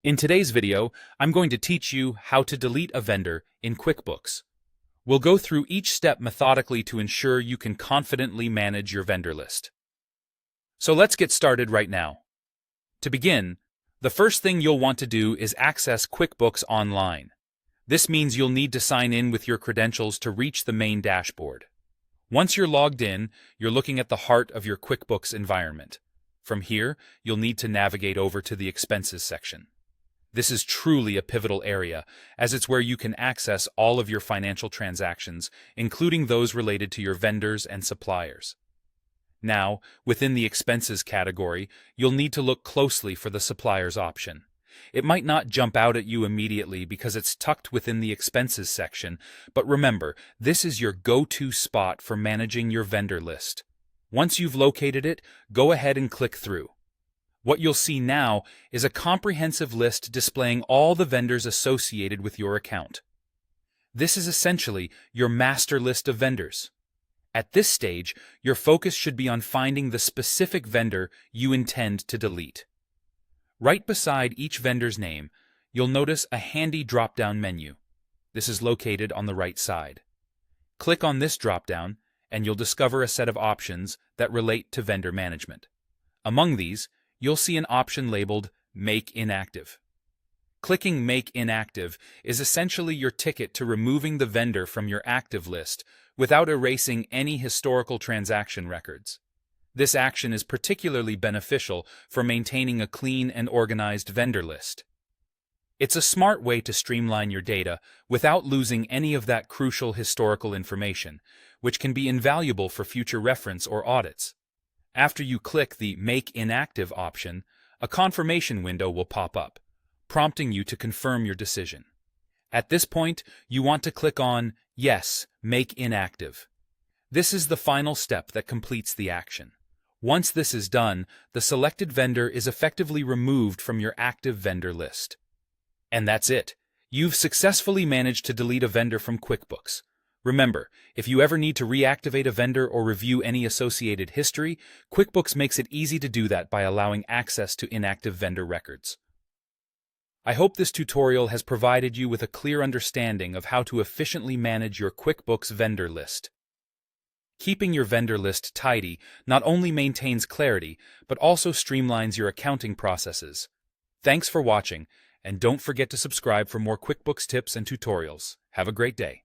In today's video, I'm going to teach you how to delete a vendor in QuickBooks. We'll go through each step methodically to ensure you can confidently manage your vendor list. So let's get started right now. To begin, the first thing you'll want to do is access QuickBooks online. This means you'll need to sign in with your credentials to reach the main dashboard. Once you're logged in, you're looking at the heart of your QuickBooks environment. From here, you'll need to navigate over to the Expenses section. This is truly a pivotal area, as it's where you can access all of your financial transactions, including those related to your vendors and suppliers. Now, within the Expenses category, you'll need to look closely for the Suppliers option. It might not jump out at you immediately because it's tucked within the Expenses section, but remember, this is your go-to spot for managing your vendor list. Once you've located it, go ahead and click through. What you'll see now is a comprehensive list displaying all the vendors associated with your account. This is essentially your master list of vendors. At this stage, your focus should be on finding the specific vendor you intend to delete. Right beside each vendor's name, you'll notice a handy drop-down menu. This is located on the right side. Click on this drop-down, and you'll discover a set of options that relate to vendor management. Among these, you'll see an option labeled Make Inactive. Clicking Make Inactive is essentially your ticket to removing the vendor from your active list without erasing any historical transaction records. This action is particularly beneficial for maintaining a clean and organized vendor list. It's a smart way to streamline your data without losing any of that crucial historical information, which can be invaluable for future reference or audits. After you click the Make Inactive option, a confirmation window will pop up, prompting you to confirm your decision. At this point, you want to click on Yes, Make Inactive. This is the final step that completes the action. Once this is done, the selected vendor is effectively removed from your active vendor list. And that's it. You've successfully managed to delete a vendor from QuickBooks. Remember, if you ever need to reactivate a vendor or review any associated history, QuickBooks makes it easy to do that by allowing access to inactive vendor records. I hope this tutorial has provided you with a clear understanding of how to efficiently manage your QuickBooks vendor list. Keeping your vendor list tidy not only maintains clarity, but also streamlines your accounting processes. Thanks for watching, and don't forget to subscribe for more QuickBooks tips and tutorials. Have a great day.